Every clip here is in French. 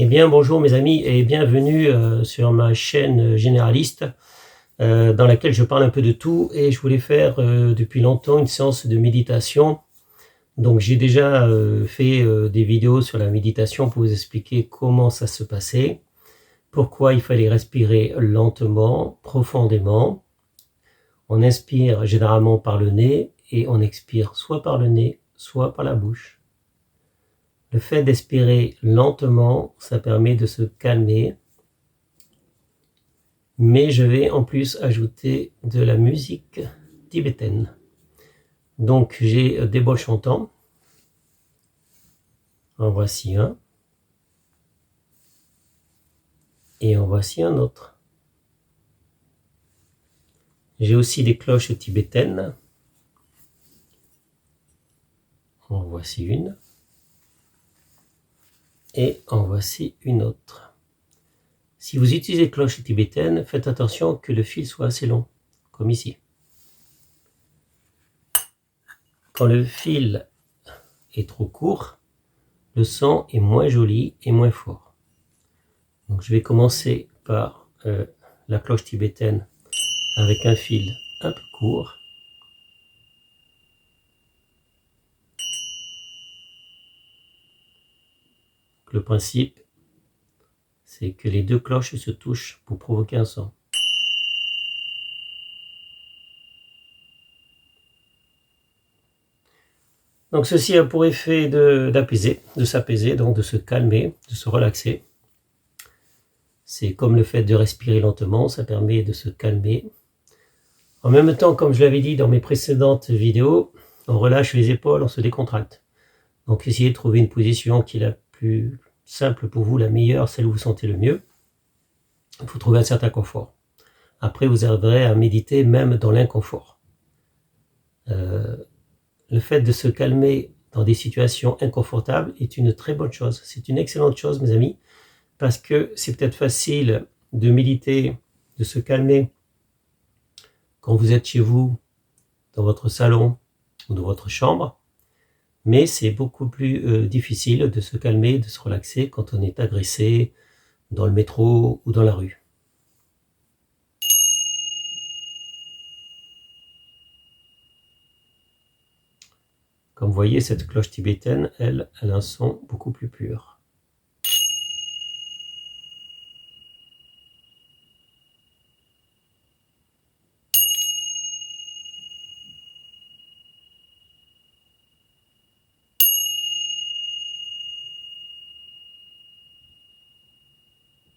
Eh bien, bonjour mes amis et bienvenue sur ma chaîne généraliste dans laquelle je parle un peu de tout et je voulais faire depuis longtemps une séance de méditation. Donc j'ai déjà fait des vidéos sur la méditation pour vous expliquer comment ça se passait, pourquoi il fallait respirer lentement, profondément. On inspire généralement par le nez et on expire soit par le nez, soit par la bouche. Le fait d'expirer lentement, ça permet de se calmer. Mais je vais en plus ajouter de la musique tibétaine. Donc j'ai des bols chantants. En voici un. Et en voici un autre. J'ai aussi des cloches tibétaines. En voici une. Et en voici une autre. Si vous utilisez cloches tibétaines, faites attention que le fil soit assez long, comme ici. Quand le fil est trop court, le son est moins joli et moins fort. Donc je vais commencer par la cloche tibétaine avec un fil un peu court. Le principe, c'est que les deux cloches se touchent pour provoquer un son. Donc ceci a pour effet d'apaiser, de s'apaiser, donc de se calmer, de se relaxer. C'est comme le fait de respirer lentement, ça permet de se calmer. En même temps, comme je l'avais dit dans mes précédentes vidéos, on relâche les épaules, on se décontracte. Donc essayez de trouver une position qui est la plus simple pour vous, la meilleure, celle où vous sentez le mieux. Il faut trouver un certain confort. Après, vous arriverez à méditer même dans l'inconfort. Le fait de se calmer dans des situations inconfortables est une très bonne chose. C'est une excellente chose, mes amis, parce que c'est peut-être facile de méditer, de se calmer quand vous êtes chez vous, dans votre salon ou dans votre chambre, mais c'est beaucoup plus difficile de se calmer, de se relaxer quand on est agressé dans le métro ou dans la rue. Comme vous voyez, cette cloche tibétaine, elle a un son beaucoup plus pur.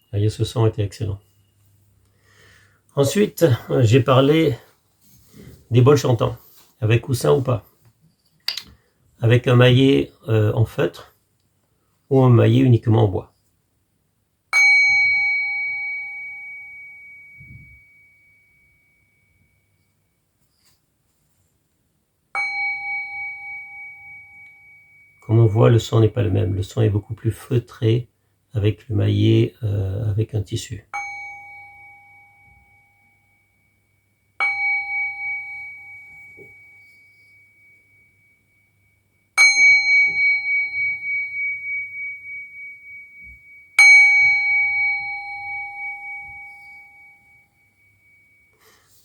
Vous voyez, ce son était excellent. Ensuite, j'ai parlé des bols chantants, avec coussin ou pas, avec un maillet en feutre ou un maillet uniquement en bois. Comme on voit, le son n'est pas le même. Le son est beaucoup plus feutré avec le maillet avec un tissu.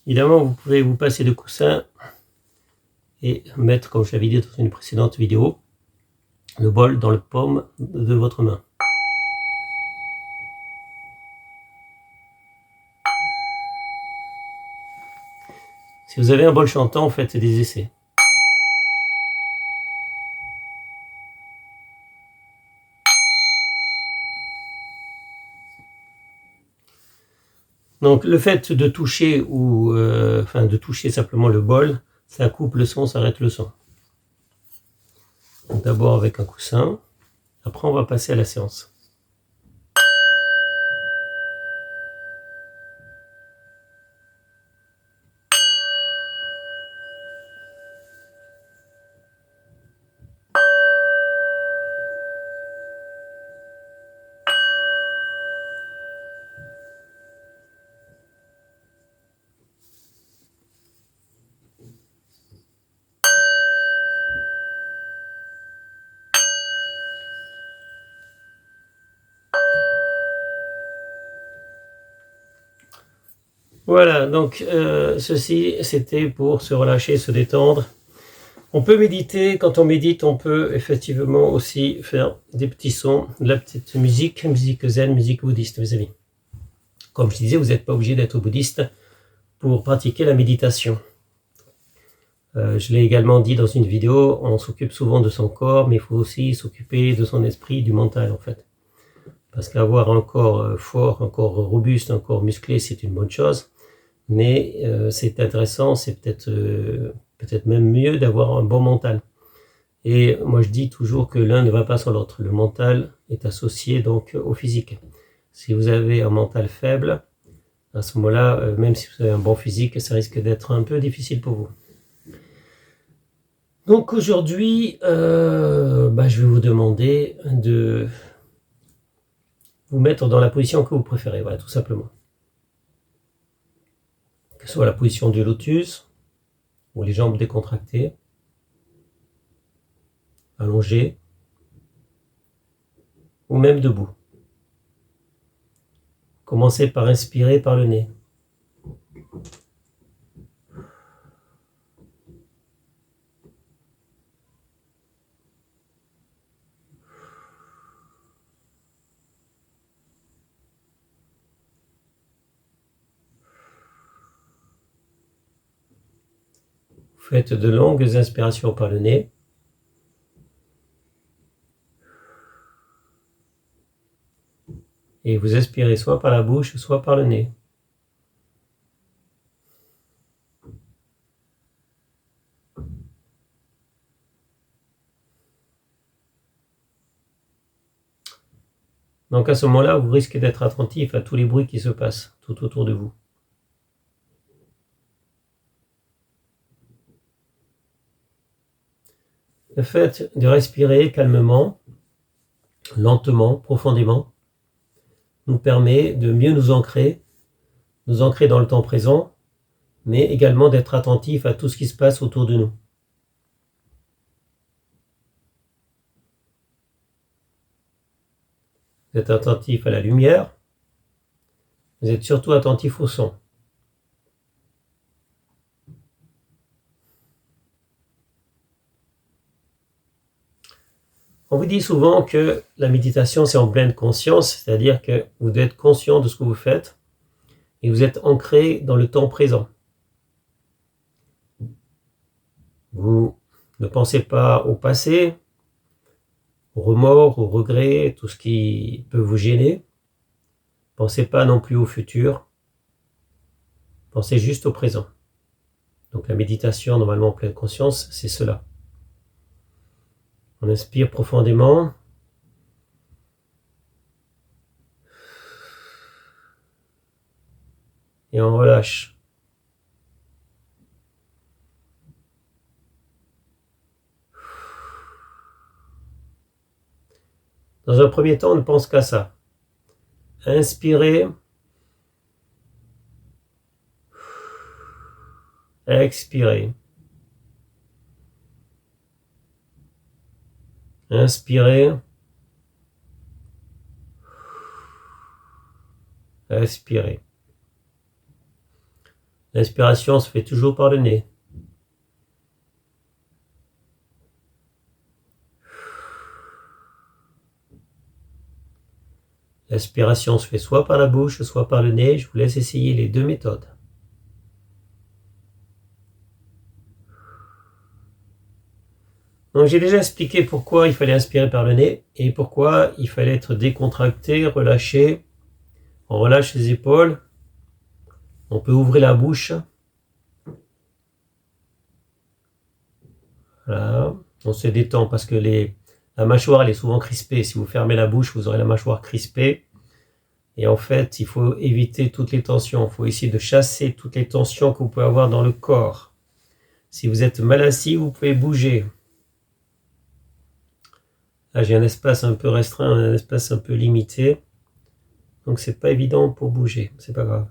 Évidemment, vous pouvez vous passer de coussin et mettre, comme je l'avais dit dans une précédente vidéo, le bol dans le paume de votre main. Si vous avez un bol chantant, faites des essais. Donc le fait de toucher ou de toucher simplement le bol, ça coupe le son, ça arrête le son. D'abord avec un coussin, après on va passer à la séance. Voilà, donc ceci c'était pour se relâcher, se détendre. On peut méditer, quand on médite on peut effectivement aussi faire des petits sons, de la petite musique, musique zen, musique bouddhiste mes amis. Comme je disais, vous n'êtes pas obligé d'être bouddhiste pour pratiquer la méditation. Je l'ai également dit dans une vidéo, on s'occupe souvent de son corps, mais il faut aussi s'occuper de son esprit, du mental en fait. Parce qu'avoir un corps fort, un corps robuste, un corps musclé, c'est une bonne chose. Mais c'est intéressant, c'est peut-être même mieux d'avoir un bon mental. Et moi je dis toujours que l'un ne va pas sans l'autre. Le mental est associé donc au physique. Si vous avez un mental faible, à ce moment-là, même si vous avez un bon physique, ça risque d'être un peu difficile pour vous. Donc aujourd'hui, je vais vous demander de vous mettre dans la position que vous préférez, voilà, tout simplement. Que ce soit la position du lotus, ou les jambes décontractées, allongées, ou même debout. Commencez par inspirer par le nez. Faites de longues inspirations par le nez. Et vous expirez soit par la bouche, soit par le nez. Donc à ce moment-là, vous risquez d'être attentif à tous les bruits qui se passent tout autour de vous. Le fait de respirer calmement, lentement, profondément, nous permet de mieux nous ancrer dans le temps présent, mais également d'être attentif à tout ce qui se passe autour de nous. Vous êtes attentif à la lumière, vous êtes surtout attentif au son. On vous dit souvent que la méditation c'est en pleine conscience, c'est-à-dire que vous devez être conscient de ce que vous faites et vous êtes ancré dans le temps présent. Vous ne pensez pas au passé, au remords, au regret, tout ce qui peut vous gêner. Pensez pas non plus au futur. Pensez juste au présent. Donc la méditation, normalement en pleine conscience, c'est cela. On inspire profondément. Et on relâche. Dans un premier temps, on ne pense qu'à ça. Inspirez. Expirez. Inspirez. Expirez. L'inspiration se fait toujours par le nez. L'inspiration se fait soit par la bouche, soit par le nez. Je vous laisse essayer les deux méthodes. Donc j'ai déjà expliqué pourquoi il fallait inspirer par le nez et pourquoi il fallait être décontracté, relâché. On relâche les épaules. On peut ouvrir la bouche. Voilà. On se détend parce que la mâchoire elle est souvent crispée. Si vous fermez la bouche, vous aurez la mâchoire crispée. Et en fait, il faut éviter toutes les tensions. Il faut essayer de chasser toutes les tensions que vous pouvez avoir dans le corps. Si vous êtes mal assis, vous pouvez bouger. Là, j'ai un espace un peu restreint, un espace un peu limité. Donc, c'est pas évident pour bouger. C'est pas grave.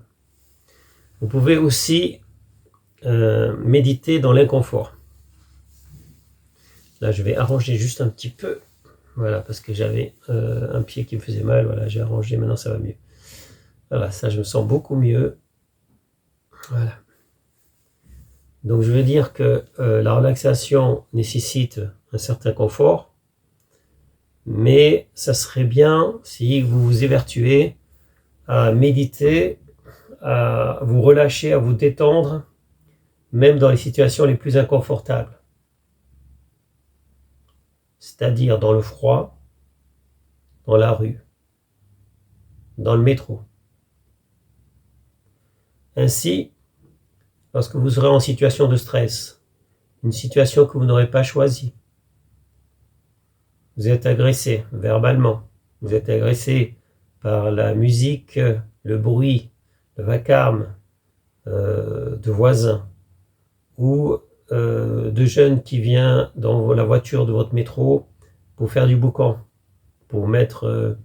Vous pouvez aussi méditer dans l'inconfort. Là, je vais arranger juste un petit peu. Voilà, parce que j'avais un pied qui me faisait mal. Voilà, j'ai arrangé. Maintenant, ça va mieux. Voilà, ça, je me sens beaucoup mieux. Voilà. Donc je veux dire que la relaxation nécessite un certain confort, mais ça serait bien si vous vous évertuez à méditer, à vous relâcher, à vous détendre, même dans les situations les plus inconfortables. C'est-à-dire dans le froid, dans la rue, dans le métro. Ainsi, lorsque vous serez en situation de stress, une situation que vous n'aurez pas choisie, vous êtes agressé verbalement, vous êtes agressé par la musique, le bruit, le vacarme de voisins ou de jeunes qui viennent dans la voiture de votre métro pour faire du boucan, pour mettre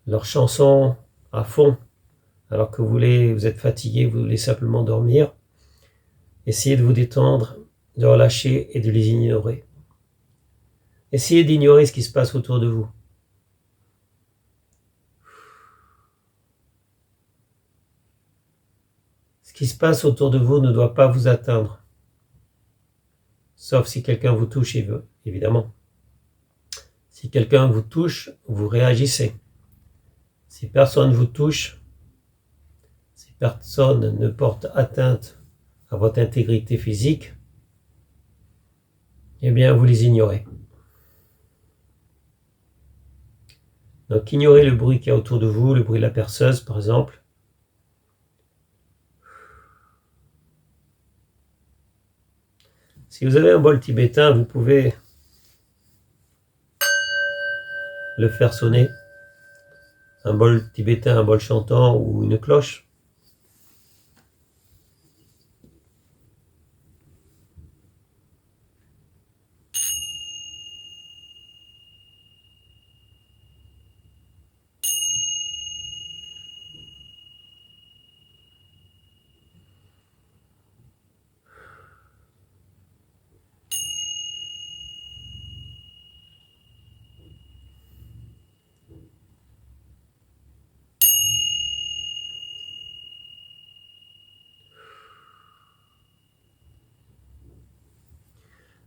leurs chansons à fond alors que vous êtes fatigué, vous voulez simplement dormir. Essayez de vous détendre, de relâcher et de les ignorer. Essayez d'ignorer ce qui se passe autour de vous. Ce qui se passe autour de vous ne doit pas vous atteindre. Sauf si quelqu'un vous touche, évidemment. Si quelqu'un vous touche, vous réagissez. Si personne vous touche, si personne ne porte atteinte à votre intégrité physique, eh bien vous les ignorez. Donc ignorez le bruit qu'il y a autour de vous, le bruit de la perceuse par exemple. Si vous avez un bol tibétain, vous pouvez le faire sonner. Un bol tibétain, un bol chantant ou une cloche.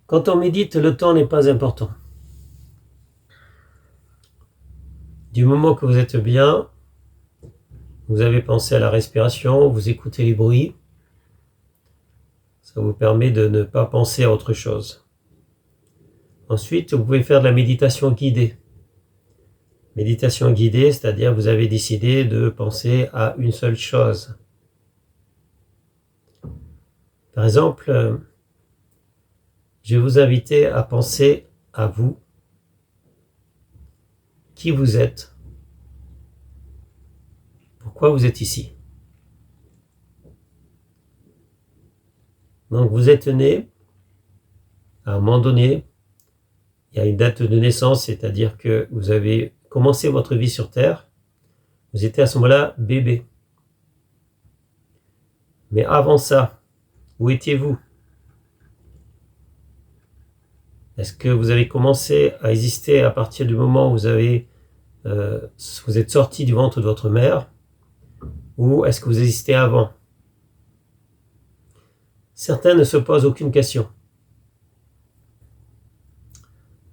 Quand on médite, le temps n'est pas important. Du moment que vous êtes bien, vous avez pensé à la respiration, vous écoutez les bruits, ça vous permet de ne pas penser à autre chose. Ensuite, vous pouvez faire de la méditation guidée. Méditation guidée, c'est-à-dire vous avez décidé de penser à une seule chose. Par exemple, je vais vous inviter à penser à vous, qui vous êtes, pourquoi vous êtes ici. Donc vous êtes né, à un moment donné, il y a une date de naissance, c'est-à-dire que vous avez commencé votre vie sur Terre, vous étiez à ce moment-là bébé. Mais avant ça, où étiez-vous? Est-ce que vous avez commencé à exister à partir du moment où vous êtes sorti du ventre de votre mère, ou est-ce que vous existez avant? Certains ne se posent aucune question.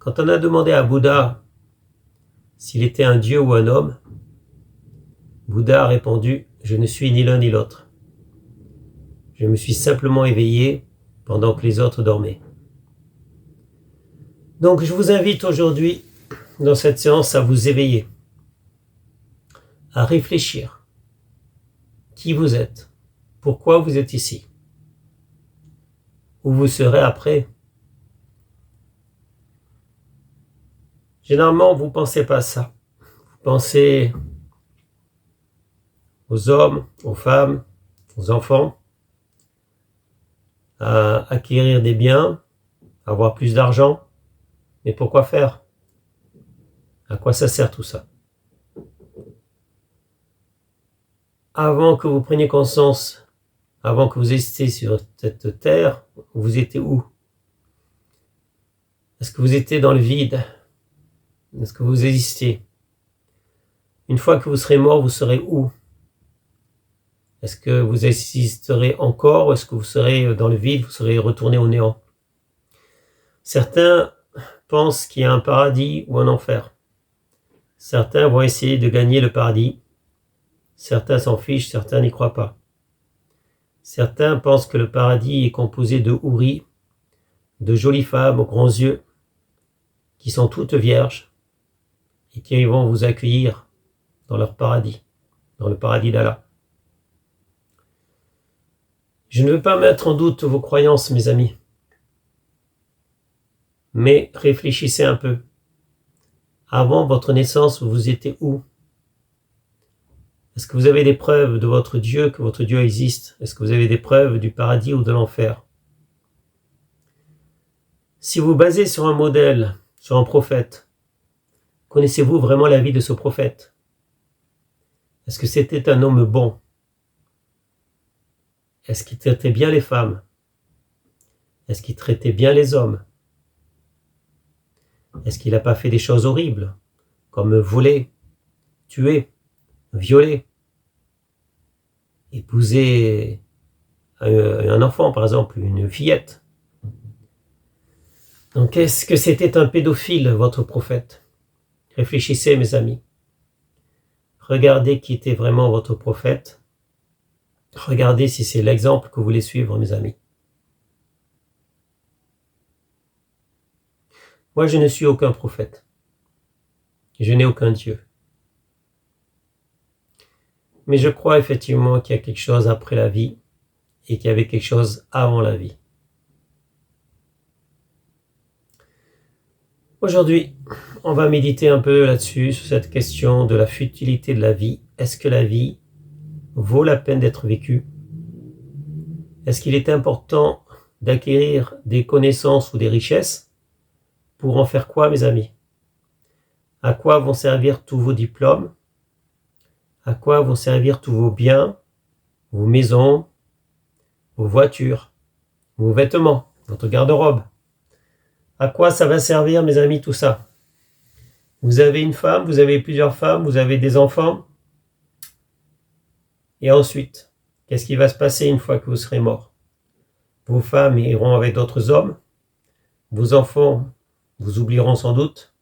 Quand on a demandé à Bouddha s'il était un dieu ou un homme, Bouddha a répondu « Je ne suis ni l'un ni l'autre. Je me suis simplement éveillé pendant que les autres dormaient. » Donc je vous invite aujourd'hui, dans cette séance, à vous éveiller, à réfléchir. Qui vous êtes? Pourquoi vous êtes ici? Où vous serez après? Généralement, vous ne pensez pas à ça. Vous pensez aux hommes, aux femmes, aux enfants, à acquérir des biens, avoir plus d'argent. Mais pourquoi faire? À quoi ça sert tout ça? Avant que vous preniez conscience, avant que vous existiez sur cette terre, vous étiez où? Est-ce que vous étiez dans le vide? Est-ce que vous existiez? Une fois que vous serez mort, vous serez où? Est-ce que vous existerez encore ou est-ce que vous serez dans le vide, vous serez retourné au néant? Certains pensent qu'il y a un paradis ou un enfer. Certains vont essayer de gagner le paradis. Certains s'en fichent, certains n'y croient pas. Certains pensent que le paradis est composé de houris, de jolies femmes aux grands yeux, qui sont toutes vierges et qui vont vous accueillir dans leur paradis, dans le paradis d'Allah. Je ne veux pas mettre en doute vos croyances, mes amis, mais réfléchissez un peu. Avant votre naissance, vous étiez où? Est-ce que vous avez des preuves de votre Dieu, que votre Dieu existe? Est-ce que vous avez des preuves du paradis ou de l'enfer? Si vous basez sur un modèle, sur un prophète, connaissez-vous vraiment la vie de ce prophète? Est-ce que c'était un homme bon? Est-ce qu'il traitait bien les femmes? Est-ce qu'il traitait bien les hommes? Est-ce qu'il n'a pas fait des choses horribles, comme voler, tuer, violer, épouser un enfant, par exemple, une fillette? Donc, est-ce que c'était un pédophile, votre prophète? Réfléchissez, mes amis. Regardez qui était vraiment votre prophète. Regardez si c'est l'exemple que vous voulez suivre, mes amis. Moi, je ne suis aucun prophète. Je n'ai aucun Dieu. Mais je crois effectivement qu'il y a quelque chose après la vie et qu'il y avait quelque chose avant la vie. Aujourd'hui, on va méditer un peu là-dessus, sur cette question de la futilité de la vie. Est-ce que la vie vaut la peine d'être vécue? Est-ce qu'il est important d'acquérir des connaissances ou des richesses? Pour en faire quoi, mes amis? À quoi vont servir tous vos diplômes? À quoi vont servir tous vos biens, vos maisons, vos voitures, vos vêtements, votre garde-robe? À quoi ça va servir, mes amis, tout ça? Vous avez une femme, vous avez plusieurs femmes, vous avez des enfants. Et ensuite, qu'est-ce qui va se passer une fois que vous serez mort? Vos femmes iront avec d'autres hommes. Vos enfants vous oublieront sans doute.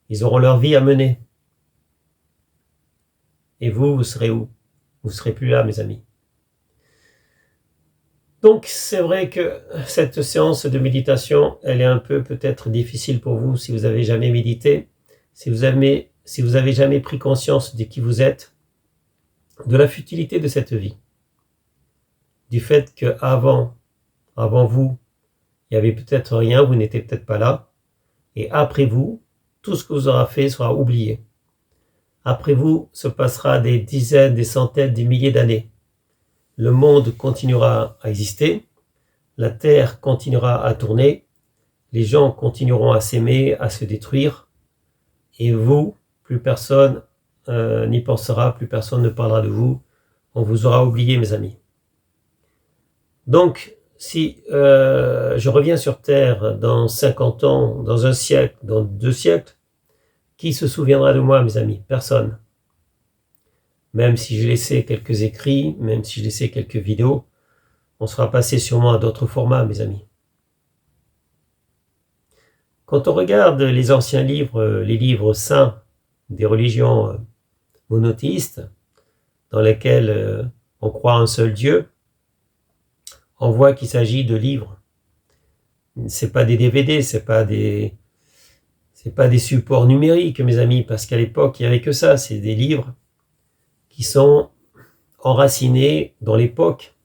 Ils auront leur vie à mener. Et vous, vous serez où? Vous ne serez plus là, mes amis. Donc, c'est vrai que cette séance de méditation, elle est un peu peut-être difficile pour vous si vous n'avez jamais médité, si vous avez jamais pris conscience de qui vous êtes, de la futilité de cette vie, du fait qu'avant vous, il n'y avait peut-être rien, vous n'étiez peut-être pas là, et après vous, tout ce que vous aurez fait sera oublié. Après vous, se passera des dizaines, des centaines, des milliers d'années. Le monde continuera à exister, la terre continuera à tourner, les gens continueront à s'aimer, à se détruire, et vous, plus personne n'y pensera, plus personne ne parlera de vous, on vous aura oublié, mes amis. Donc, si je reviens sur Terre dans 50 ans, dans un siècle, dans 2 siècles, qui se souviendra de moi, mes amis? Personne. Même si j'ai laissé quelques écrits, même si j'ai laissé quelques vidéos, on sera passé sûrement à d'autres formats, mes amis. Quand on regarde les anciens livres, les livres saints des religions monothéistes, dans lesquels on croit un seul Dieu, on voit qu'il s'agit de livres. C'est pas des DVD, c'est pas des supports numériques, mes amis, parce qu'à l'époque, il n'y avait que ça, c'est des livres qui sont enracinés dans l'époque.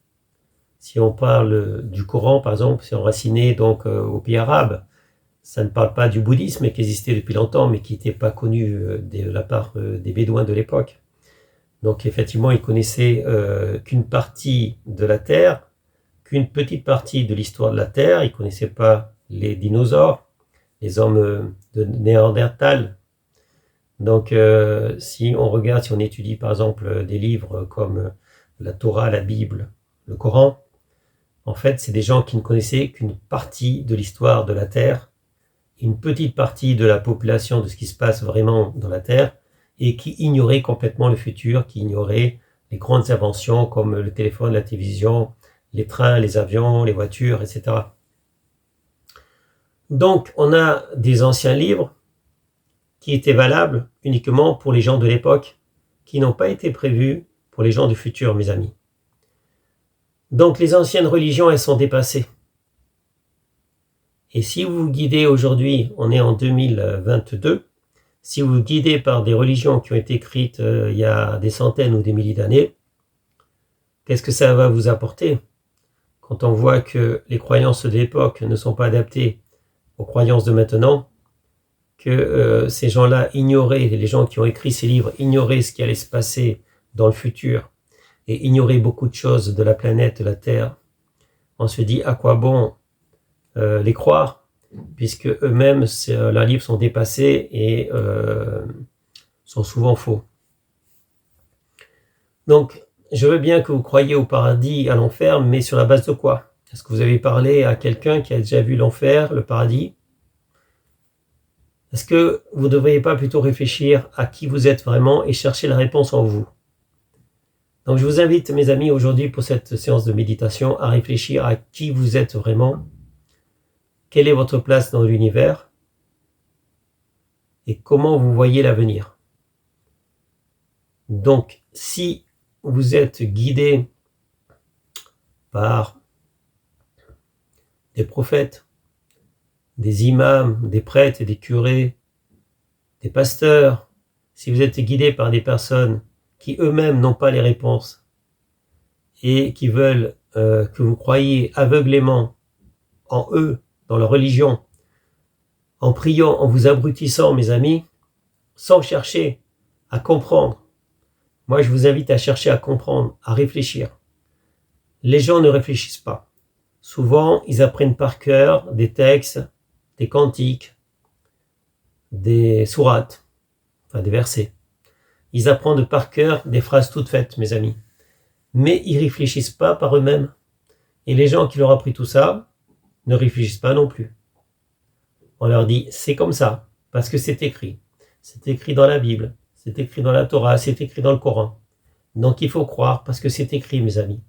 Si on parle du Coran, par exemple, c'est enraciné donc au pays arabe. Ça ne parle pas du bouddhisme qui existait depuis longtemps, mais qui n'était pas connu de la part des Bédouins de l'époque. Donc effectivement, ils connaissaient qu'une partie de la Terre, qu'une petite partie de l'histoire de la Terre. Ils ne connaissaient pas les dinosaures, les hommes de Néandertal. Donc si on regarde, si on étudie par exemple des livres comme la Torah, la Bible, le Coran, en fait c'est des gens qui ne connaissaient qu'une partie de l'histoire de la Terre, une petite partie de la population de ce qui se passe vraiment dans la Terre, et qui ignoraient complètement le futur, qui ignoraient les grandes inventions comme le téléphone, la télévision, les trains, les avions, les voitures, etc. Donc, on a des anciens livres qui étaient valables uniquement pour les gens de l'époque, qui n'ont pas été prévus pour les gens du futur, mes amis. Donc, les anciennes religions, elles sont dépassées. Et si vous vous guidez aujourd'hui, on est en 2022, si vous vous guidez par des religions qui ont été écrites il y a des centaines ou des milliers d'années, qu'est-ce que ça va vous apporter quand on voit que les croyances de l'époque ne sont pas adaptées aux croyances de maintenant, que ces gens-là ignoraient, les gens qui ont écrit ces livres, ignoraient ce qui allait se passer dans le futur et ignoraient beaucoup de choses de la planète, de la Terre. On se dit à quoi bon les croire, puisque eux-mêmes, leurs livres sont dépassés et sont souvent faux. Donc, je veux bien que vous croyiez au paradis, à l'enfer, mais sur la base de quoi? Est-ce que vous avez parlé à quelqu'un qui a déjà vu l'enfer, le paradis? Est-ce que vous ne devriez pas plutôt réfléchir à qui vous êtes vraiment et chercher la réponse en vous? Donc, je vous invite, mes amis, aujourd'hui pour cette séance de méditation, à réfléchir à qui vous êtes vraiment. Quelle est votre place dans l'univers et comment vous voyez l'avenir? Donc, si vous êtes guidé par des prophètes, des imams, des prêtres, des curés, des pasteurs, si vous êtes guidé par des personnes qui eux-mêmes n'ont pas les réponses et qui veulent que vous croyiez aveuglément en eux, dans leur religion, en priant, en vous abrutissant, mes amis, sans chercher à comprendre. Moi, je vous invite à chercher à comprendre, à réfléchir. Les gens ne réfléchissent pas. Souvent, ils apprennent par cœur des textes, des cantiques, des sourates, enfin des versets. Ils apprennent par cœur des phrases toutes faites, mes amis. Mais ils ne réfléchissent pas par eux-mêmes. Et les gens qui leur ont appris tout ça ne réfléchissent pas non plus. On leur dit, c'est comme ça, parce que c'est écrit. C'est écrit dans la Bible, c'est écrit dans la Torah, c'est écrit dans le Coran. Donc il faut croire, parce que c'est écrit, mes amis.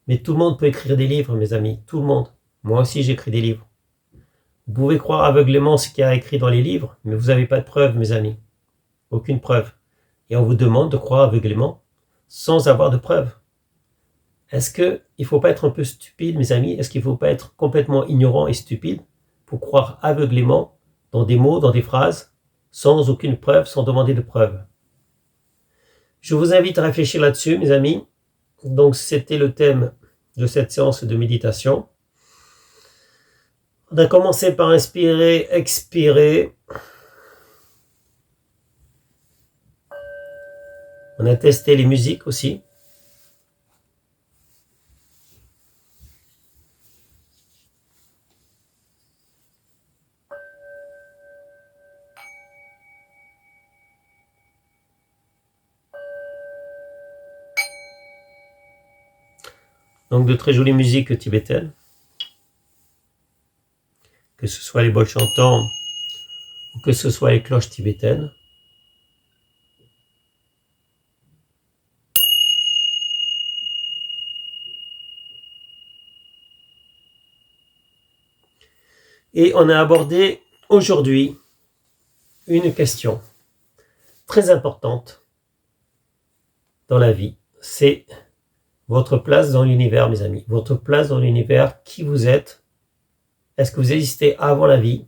Mais tout le monde peut écrire des livres, mes amis, tout le monde. Moi aussi, j'écris des livres. Vous pouvez croire aveuglément ce qu'il y a écrit dans les livres, mais vous n'avez pas de preuve, mes amis. Aucune preuve. Et on vous demande de croire aveuglément, sans avoir de preuve. Est-ce qu'il ne faut pas être un peu stupide, mes amis? Est-ce qu'il ne faut pas être complètement ignorant et stupide pour croire aveuglément dans des mots, dans des phrases, sans aucune preuve, sans demander de preuve? Je vous invite à réfléchir là-dessus, mes amis. Donc, c'était le thème de cette séance de méditation. On a commencé par inspirer, expirer. On a testé les musiques aussi. Donc de très jolies musiques tibétaines. Que ce soit les bols chantants ou que ce soit les cloches tibétaines. Et on a abordé aujourd'hui une question très importante dans la vie. C'est votre place dans l'univers, mes amis. Votre place dans l'univers, qui vous êtes. Est-ce que vous existez avant la vie?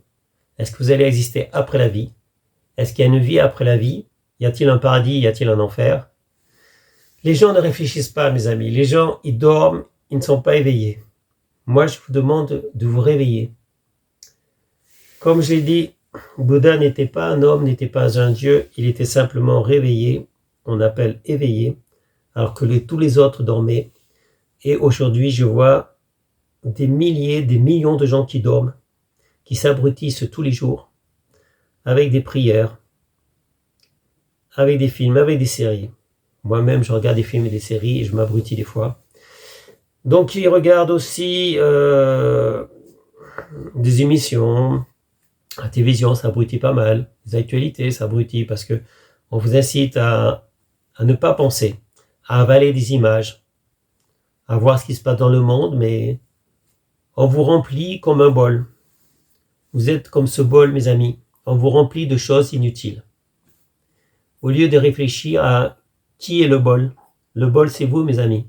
Est-ce que vous allez exister après la vie? Est-ce qu'il y a une vie après la vie? Y a-t-il un paradis? Y a-t-il un enfer? Les gens ne réfléchissent pas, mes amis. Les gens, ils dorment, ils ne sont pas éveillés. Moi, je vous demande de vous réveiller. Comme je l'ai dit, Bouddha n'était pas un homme, n'était pas un dieu, il était simplement réveillé, on appelle éveillé, alors que tous les autres dormaient. Et aujourd'hui, je vois des milliers, des millions de gens qui dorment, qui s'abrutissent tous les jours, avec des prières, avec des films, avec des séries. Moi-même, je regarde des films et des séries et je m'abrutis des fois. Donc, ils regardent aussi des émissions. La télévision, ça abrutit pas mal. Les actualités, ça abrutit parce que on vous incite à ne pas penser, à avaler des images, à voir ce qui se passe dans le monde, mais on vous remplit comme un bol. Vous êtes comme ce bol, mes amis. On vous remplit de choses inutiles. Au lieu de réfléchir à qui est le bol c'est vous, mes amis.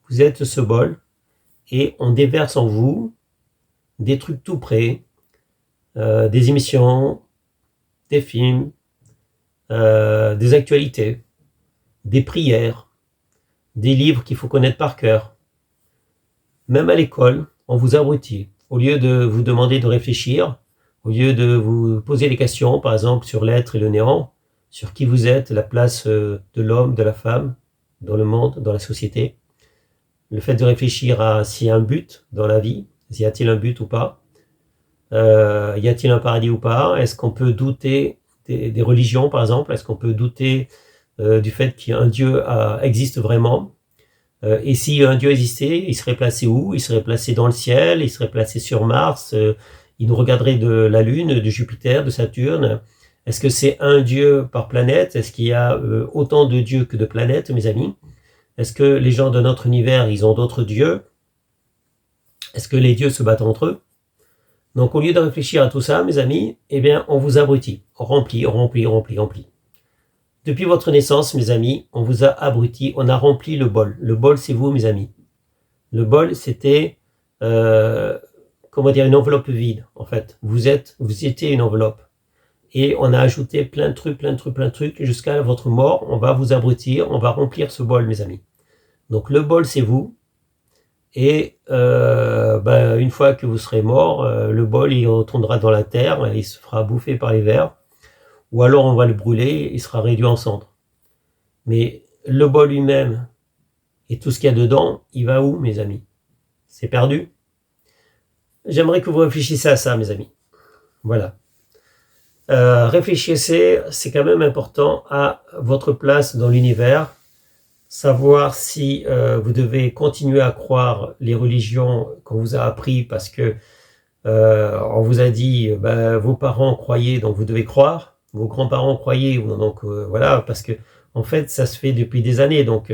Vous êtes ce bol et on déverse en vous des trucs tout prêts, des émissions, des films, des actualités, des prières, des livres qu'il faut connaître par cœur. Même à l'école, on vous abrutit. Au lieu de vous demander de réfléchir, au lieu de vous poser des questions, par exemple sur l'être et le néant, sur qui vous êtes, la place de l'homme, de la femme, dans le monde, dans la société, le fait de réfléchir à s'il y a un but dans la vie, y a-t-il un but ou pas, y a-t-il un paradis ou pas, est-ce qu'on peut douter des religions par exemple, est-ce qu'on peut douter du fait qu'un Dieu existe vraiment, et si un Dieu existait, il serait placé où? Il serait placé dans le ciel, il serait placé sur Mars, il nous regarderait de la Lune, de Jupiter, de Saturne. Est-ce que c'est un Dieu par planète? Est-ce qu'il y a autant de dieux que de planètes, mes amis? Est-ce que les gens de notre univers, ils ont d'autres dieux? Est-ce que les dieux se battent entre eux? Donc au lieu de réfléchir à tout ça, mes amis, eh bien on vous abrutit. On remplit. Depuis votre naissance, mes amis, on vous a abruti, on a rempli le bol. Le bol, c'est vous, mes amis. Le bol, c'était, une enveloppe vide, en fait. Vous étiez une enveloppe. Et on a ajouté plein de trucs, jusqu'à votre mort. On va vous abrutir, on va remplir ce bol, mes amis. Donc le bol, c'est vous. Et une fois que vous serez mort, le bol, il retournera dans la terre, il se fera bouffer par les vers. Ou alors on va le brûler, il sera réduit en cendres. Mais le bol lui-même et tout ce qu'il y a dedans, il va où, mes amis? C'est perdu. J'aimerais que vous réfléchissiez à ça, mes amis. Voilà. Réfléchissez, c'est quand même important, à votre place dans l'univers, savoir si vous devez continuer à croire les religions qu'on vous a appris parce que on vous a dit vos parents croyaient donc vous devez croire, vos grands-parents croyaient donc voilà, parce que en fait ça se fait depuis des années. Donc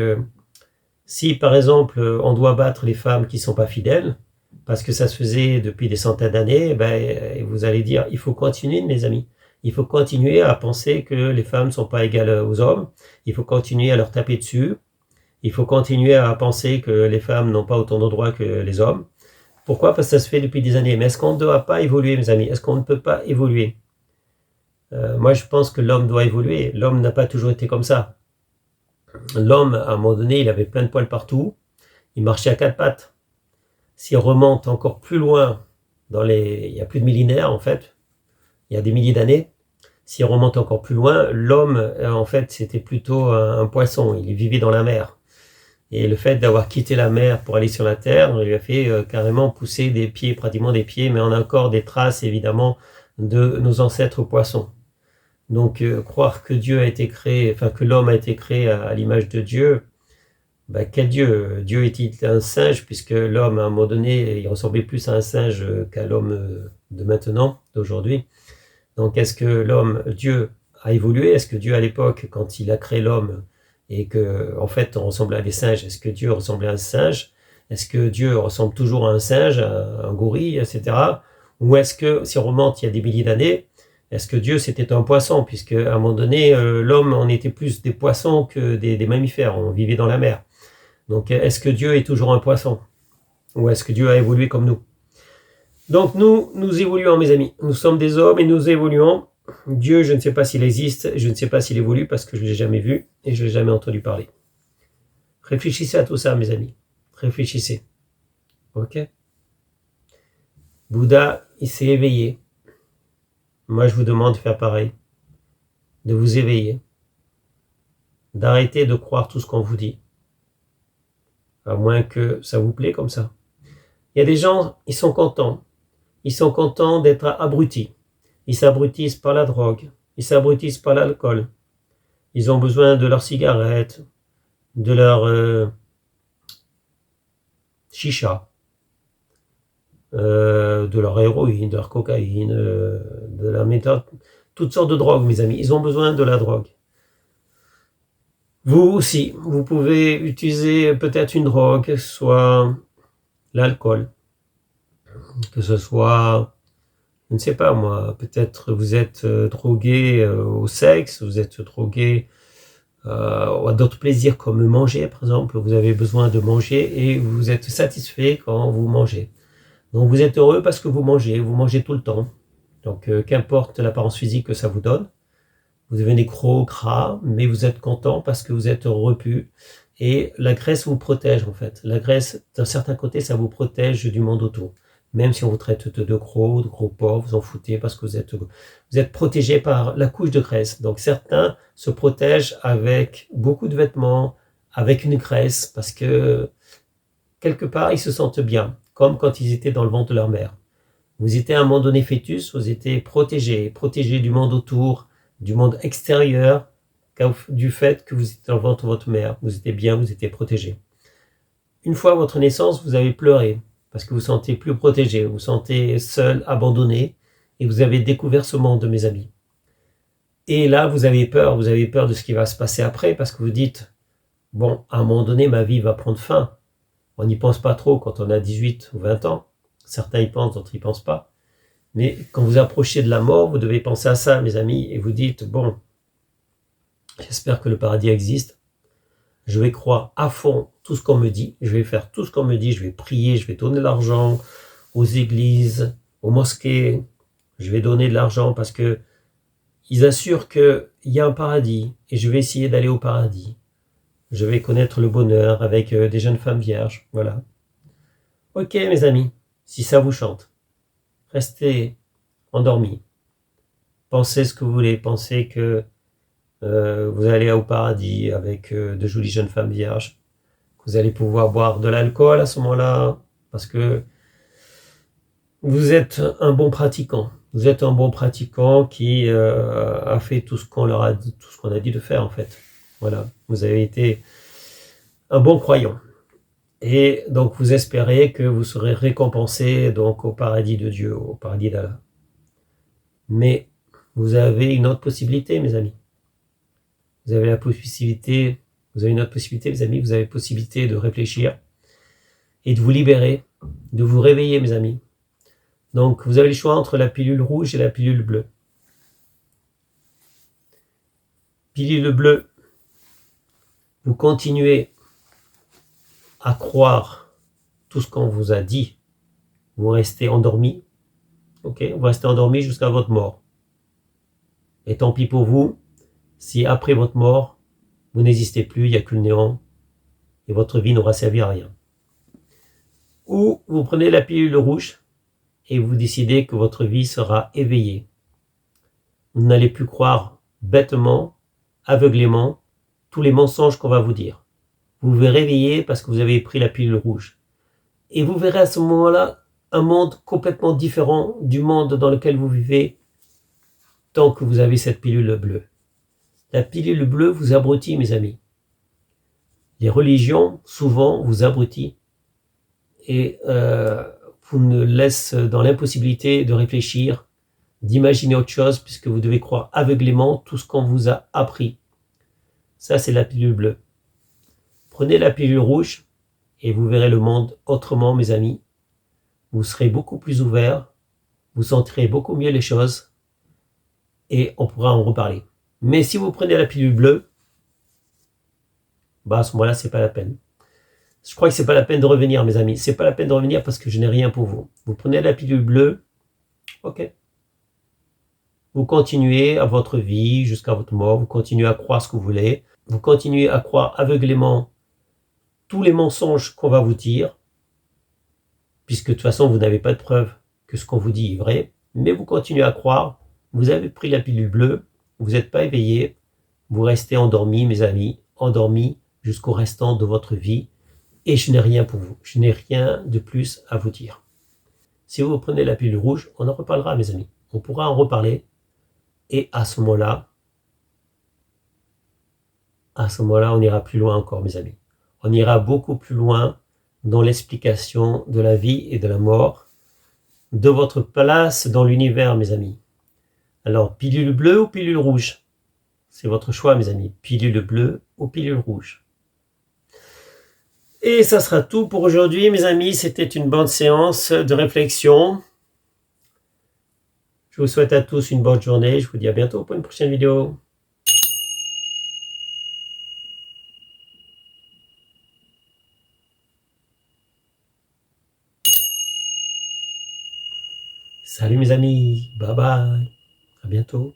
si par exemple on doit battre les femmes qui sont pas fidèles parce que ça se faisait depuis des centaines d'années, vous allez dire il faut continuer, mes amis. Il faut continuer à penser que les femmes ne sont pas égales aux hommes. Il faut continuer à leur taper dessus. Il faut continuer à penser que les femmes n'ont pas autant de droits que les hommes. Pourquoi? Parce que ça se fait depuis des années. Mais est-ce qu'on ne doit pas évoluer, mes amis? Est-ce qu'on ne peut pas évoluer? Moi, je pense que l'homme doit évoluer. L'homme n'a pas toujours été comme ça. L'homme, à un moment donné, il avait plein de poils partout. Il marchait à quatre pattes. S'il remonte encore plus loin, il y a plus de millénaires, en fait, il y a des milliers d'années, s'il remonte encore plus loin, l'homme, en fait, c'était plutôt un poisson. Il vivait dans la mer. Et le fait d'avoir quitté la mer pour aller sur la terre, lui a fait carrément pousser des pieds, pratiquement des pieds, mais on a encore des traces, évidemment, de nos ancêtres poissons. Donc, croire que Dieu a été créé, enfin, que l'homme a été créé à l'image de Dieu, quel Dieu? Dieu est-il un singe, puisque l'homme, à un moment donné, il ressemblait plus à un singe qu'à l'homme de maintenant, d'aujourd'hui. Donc, est-ce que Dieu a évolué? Est-ce que Dieu, à l'époque, quand il a créé l'homme, et que, en fait, on ressemblait à des singes, est-ce que Dieu ressemblait à un singe? Est-ce que Dieu ressemble toujours à un singe, à un gorille, etc.? Ou est-ce que, si on remonte il y a des milliers d'années, est-ce que Dieu c'était un poisson? Puisque, à un moment donné, l'homme, on était plus des poissons que des mammifères, on vivait dans la mer. Donc, est-ce que Dieu est toujours un poisson? Ou est-ce que Dieu a évolué comme nous? Donc nous évoluons, mes amis. Nous sommes des hommes et nous évoluons. Dieu, je ne sais pas s'il existe, je ne sais pas s'il évolue parce que je ne l'ai jamais vu et je ne l'ai jamais entendu parler. Réfléchissez à tout ça, mes amis. Réfléchissez. Ok? Bouddha, il s'est éveillé. Moi, je vous demande de faire pareil. De vous éveiller. D'arrêter de croire tout ce qu'on vous dit. À moins que ça vous plaît comme ça. Il y a des gens, ils sont contents. Ils sont contents d'être abrutis. Ils s'abrutissent par la drogue. Ils s'abrutissent par l'alcool. Ils ont besoin de leurs cigarettes, de leur chicha, de leur héroïne, de leur cocaïne, de la méthode, toutes sortes de drogues, mes amis. Ils ont besoin de la drogue. Vous aussi, vous pouvez utiliser peut-être une drogue, soit l'alcool, que ce soit, je ne sais pas moi, peut-être vous êtes drogué au sexe, vous êtes drogué à d'autres plaisirs comme manger par exemple, vous avez besoin de manger et vous êtes satisfait quand vous mangez. Donc vous êtes heureux parce que vous mangez tout le temps. Donc qu'importe l'apparence physique que ça vous donne, vous devenez gros, gras, mais vous êtes content parce que vous êtes repu. Et la graisse vous protège en fait. La graisse, d'un certain côté, ça vous protège du monde autour. Même si on vous traite de gros pauvres, vous en foutez parce que vous êtes protégé par la couche de graisse. Donc certains se protègent avec beaucoup de vêtements, avec une graisse, parce que quelque part, ils se sentent bien, comme quand ils étaient dans le ventre de leur mère. Vous étiez à un moment donné fœtus, vous étiez protégé du monde autour, du monde extérieur, du fait que vous étiez dans le ventre de votre mère. Vous étiez bien, vous étiez protégé. Une fois à votre naissance, vous avez pleuré, parce que vous vous sentez plus protégé, vous vous sentez seul, abandonné, et vous avez découvert ce monde, mes amis. Et là, vous avez peur de ce qui va se passer après, parce que vous dites, bon, à un moment donné, ma vie va prendre fin. On n'y pense pas trop quand on a 18 ou 20 ans. Certains y pensent, d'autres n'y pensent pas. Mais quand vous approchez de la mort, vous devez penser à ça, mes amis, et vous dites, bon, j'espère que le paradis existe. Je vais croire à fond tout ce qu'on me dit. Je vais faire tout ce qu'on me dit. Je vais prier, je vais donner de l'argent aux églises, aux mosquées. Je vais donner de l'argent parce que ils assurent qu'il y a un paradis et je vais essayer d'aller au paradis. Je vais connaître le bonheur avec des jeunes femmes vierges. Voilà. Ok, mes amis, si ça vous chante, restez endormis. Pensez ce que vous voulez. Pensez que vous allez au paradis avec de jolies jeunes femmes vierges. Vous allez pouvoir boire de l'alcool à ce moment-là parce que vous êtes un bon pratiquant. Vous êtes un bon pratiquant qui a fait tout ce qu'on leur a dit, tout ce qu'on a dit de faire en fait. Voilà. Vous avez été un bon croyant. Et donc vous espérez que vous serez récompensé donc au paradis de Dieu, au paradis d'Allah. Mais vous avez une autre possibilité, mes amis. Vous avez une autre possibilité, mes amis, vous avez la possibilité de réfléchir et de vous libérer, de vous réveiller, mes amis. Donc vous avez le choix entre la pilule rouge et la pilule bleue. Pilule bleue, vous continuez à croire tout ce qu'on vous a dit, vous restez endormi, ok, vous restez endormi jusqu'à votre mort. Et tant pis pour vous, si après votre mort, vous n'existez plus, il n'y a que le néant, et votre vie n'aura servi à rien. Ou vous prenez la pilule rouge, et vous décidez que votre vie sera éveillée. Vous n'allez plus croire bêtement, aveuglément, tous les mensonges qu'on va vous dire. Vous vous réveillez parce que vous avez pris la pilule rouge. Et vous verrez à ce moment-là un monde complètement différent du monde dans lequel vous vivez tant que vous avez cette pilule bleue. La pilule bleue vous abrutit, mes amis. Les religions, souvent, vous abrutissent et vous ne laissent dans l'impossibilité de réfléchir, d'imaginer autre chose, puisque vous devez croire aveuglément tout ce qu'on vous a appris. Ça, c'est la pilule bleue. Prenez la pilule rouge et vous verrez le monde autrement, mes amis. Vous serez beaucoup plus ouvert, vous sentirez beaucoup mieux les choses et on pourra en reparler. Mais si vous prenez la pilule bleue, à ce moment-là, c'est pas la peine. Je crois que c'est pas la peine de revenir, mes amis. C'est pas la peine de revenir parce que je n'ai rien pour vous. Vous prenez la pilule bleue, ok. Vous continuez à votre vie jusqu'à votre mort. Vous continuez à croire ce que vous voulez. Vous continuez à croire aveuglément tous les mensonges qu'on va vous dire, puisque de toute façon, vous n'avez pas de preuve que ce qu'on vous dit est vrai. Mais vous continuez à croire. Vous avez pris la pilule bleue. Vous n'êtes pas éveillé. Vous restez endormi, mes amis. Endormi jusqu'au restant de votre vie. Et je n'ai rien pour vous. Je n'ai rien de plus à vous dire. Si vous prenez la pilule rouge, on en reparlera, mes amis. On pourra en reparler. Et à ce moment-là, on ira plus loin encore, mes amis. On ira beaucoup plus loin dans l'explication de la vie et de la mort, de votre place dans l'univers, mes amis. Alors, pilule bleue ou pilule rouge? C'est votre choix, mes amis. Pilule bleue ou pilule rouge. Et ça sera tout pour aujourd'hui, mes amis. C'était une bonne séance de réflexion. Je vous souhaite à tous une bonne journée. Je vous dis à bientôt pour une prochaine vidéo. Salut mes amis. Bye bye. À bientôt.